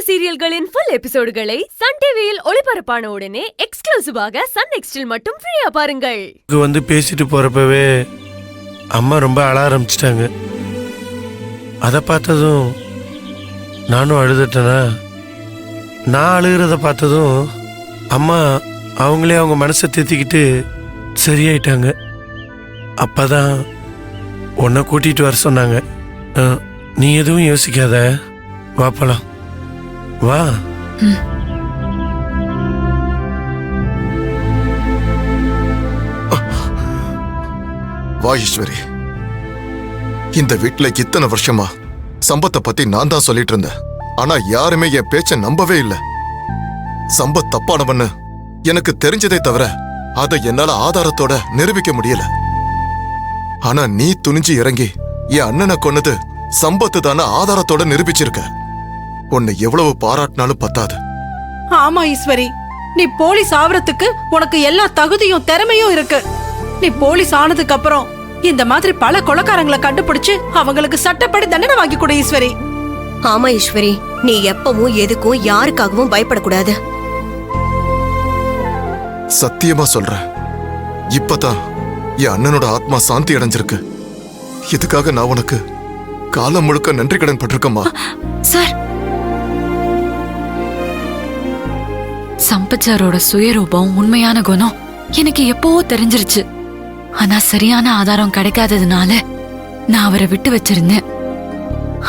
சீரியல்களின் full எபிசோடுகளை Sun டிவியில் ஒளிபரப்பான உடனே எக்ஸ்க்ளூசிவாக சன் நெக்ஸ்டில் மட்டும் ஃப்ரீயா பாருங்கள். வந்து பேசிட்டு போறப்பவே அம்மா ரொம்ப அழ ஆரம்பிச்சிட்டாங்க. அதை பார்த்ததும் நானும் அழுதுட்டேனா. நான் அழுகிறத பார்த்ததும் அம்மா அவங்களே அவங்க மனசை தேத்திக்கிட்டு சரியாயிட்டாங்க. அப்பதான் உன்னை கூட்டிட்டு வர சொன்னாங்க. நீ எதுவும் யோசிக்காத, வா போலாம், வா. வா ஈஸ்வரி. இந்த வீட்டுல இத்தனை வருஷமா சம்பத்தை பத்தி நான் தான் சொல்லிட்டு இருந்தேன். ஆனா யாருமே என் பேச்ச நம்பவே இல்லை. சம்பத் தப்பானவன்னு எனக்கு தெரிஞ்சதே தவிர அதை என்னால ஆதாரத்தோட நிரூபிக்க முடியல. ஆனா நீ துணிஞ்சு இறங்கி என் அண்ணனை கொன்னது சம்பத்து தானே ஆதாரத்தோட நிரூபிச்சிருக்க. உன்னை எவ்வளவு பாராட்டினாலும் பத்தாது. ஆமா ஈஸ்வரி, நீ போலீஸ் ஆவறதுக்கு உனக்கு எல்லா தகுதியும் திறமையும் இருக்கு. நீ போலீஸ் ஆனதுக்கு அப்புறம் இந்த மாதிரி பல கொலைக்காரங்களை கண்டுபிடிச்சு அவங்களுக்கு சட்டப்படி தண்டனை வாங்கி கொடு ஈஸ்வரி. ஆமா ஈஸ்வரி, நீ எப்பவும் எதுக்கும் யாருக்காகவும் பயப்படக்கூடாது. சத்தியமா சொல்றேன், இப்பதான் என் அண்ணனோட ஆத்மா சாந்தி அடைஞ்சிருக்கு. இதுக்காக நான் உனக்கு காலம் முழுக்க நன்றி கடன் பட்டிருக்கம்மா. சார், சம்பத் சாரோட சுயரூபம், உண்மையான குணம் எனக்கு எப்பவோ தெரிஞ்சிருச்சு. ஆனா சரியான ஆதாரம் கிடைக்காததுனால நான் அவரை விட்டு வச்சிருந்தேன்.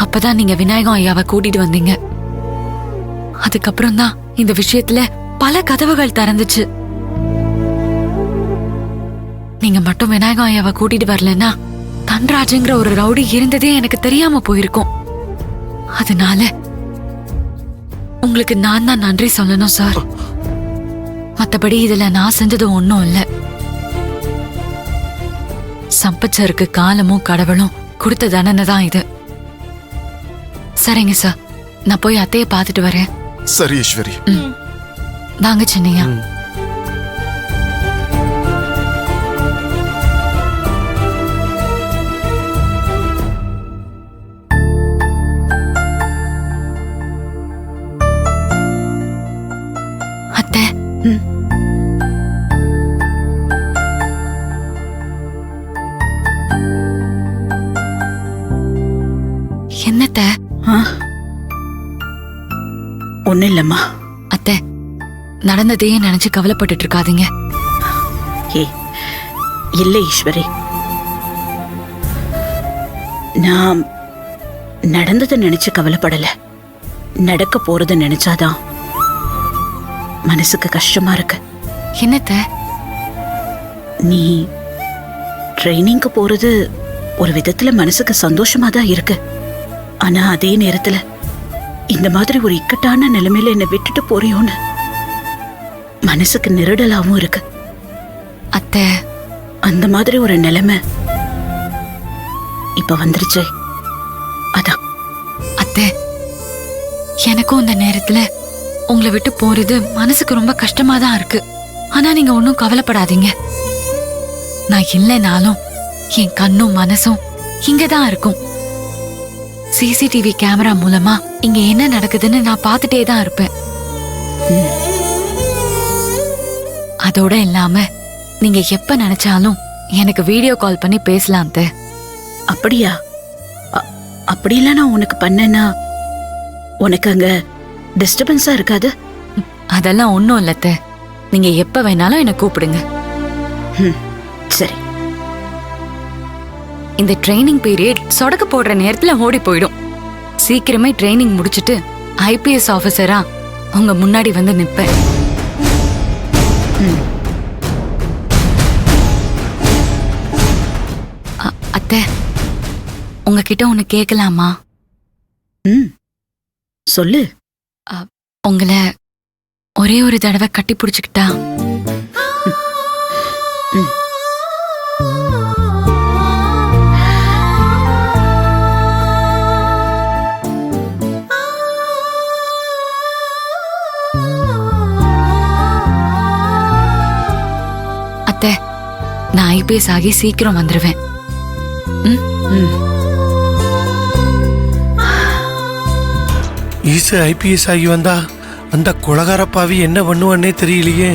அப்பதான் நீங்க விநாயகம் ஐயாவை கூட்டிட்டு வந்தீங்க. அதுக்கப்புறம் தான் இந்த விஷயத்துல பல கதவுகள் திறந்துச்சு. நீங்க மட்டும் விநாயகம் ஐயாவை கூட்டிட்டு வரலன்னா தன்ராஜுங்கிற ஒரு ரவுடி இருந்ததே எனக்கு தெரியாம போயிருக்கும். அதனால உங்களுக்கு நான் தான் நன்றி சொல்லணும் சார். மத்தபடி இதுல நான் செஞ்சது ஒன்னும் இல்ல. சம்பத் சாருக்கு காலமும் கடவுளும் கொடுத்த தண்டனை தான் இது. சரிங்க சார், நான் போய் அத்தைய பாத்துட்டு வரேன். சரி ஈஸ்வரி. வாங்க சின்னையா. அத்தை, என்னத்த? ஒண்ணு இல்லம்மா. அத்தை, நடந்ததையே நினைச்சு கவலைப்பட்டு இருக்காதீங்க. ஏ இல்ல ஈஸ்வரி, நான் நடந்ததை நினைச்சு கவலைப்படல. நடக்க போறத நினைச்சாதான் மனசுக்கு கஷ்டமா இருக்கு. என்னத்த? நீ ட்ரைனிங்க்கு போறது ஒரு விதத்துல மனசுக்கு சந்தோஷமா தான் இருக்கு. ஆனா அதே நேரத்துல இந்த மாதிரி ஒரு இக்கட்டான நிலைமையில என்ன விட்டுட்டு போறியோன்னு மனசுக்கு நெருடலாவும் இருக்கு. அத்தை, அந்த மாதிரி ஒரு நிலைமை இப்ப வந்துருச்சு. அதான். அத்தை, எனக்கும் இந்த நேரத்துல உங்களை விட்டு போறது மனசுக்கு ரொம்ப கஷ்டமா தான் இருக்கு. ஆனா நீங்க ஒன்னும் கவலைப்படாதீங்க. நான் இல்லைனாலும் என் கண்ணும் மனசும் இங்கதான் இருக்கும். சிசிடிவி கேமரா மூலமா இங்க என்ன நடக்குதுன்னு நான் பார்த்துட்டே தான் இருப்பேன். அதோட இல்லாம நீங்க எப்ப நினைச்சாலும் எனக்கு வீடியோ கால் பண்ணி பேசலாம் அத்தை. அப்படியா? அப்படி இல்ல நான் உனக்கு பண்ணேன்னா உனக்கு அங்க டிஸ்டர்பன்ஸா இருக்காது? அதெல்லாம் ஒன்னும் இல்ல அத்தை. நீங்க எப்ப வேணாலும் என்ன கூப்பிடுங்க. சரி. இந்த ட்ரைனிங் பீரியட் சொடக்கு போடுற நேரத்துல ஓடி போயிடும். சீக்கிரமே ட்ரைனிங் முடிச்சிட்டு IPS ஆபீசரா உங்க முன்னாடி வந்து நிப்பேன். அத்தை, உங்ககிட்ட ஒண்ணு கேட்கலாமா? சொல்லு. உங்களை ஒரே ஒரு தடவை கட்டி பிடிச்சுக்கிட்டா அத்தை, நான் IPS ஆகி சீக்கிரம் வந்துருவேன். ஈசு ஐபிஎஸ் ஆகி வந்தா அந்த கொலகார பாவி என்ன பண்ணுவான்னே தெரியலையே.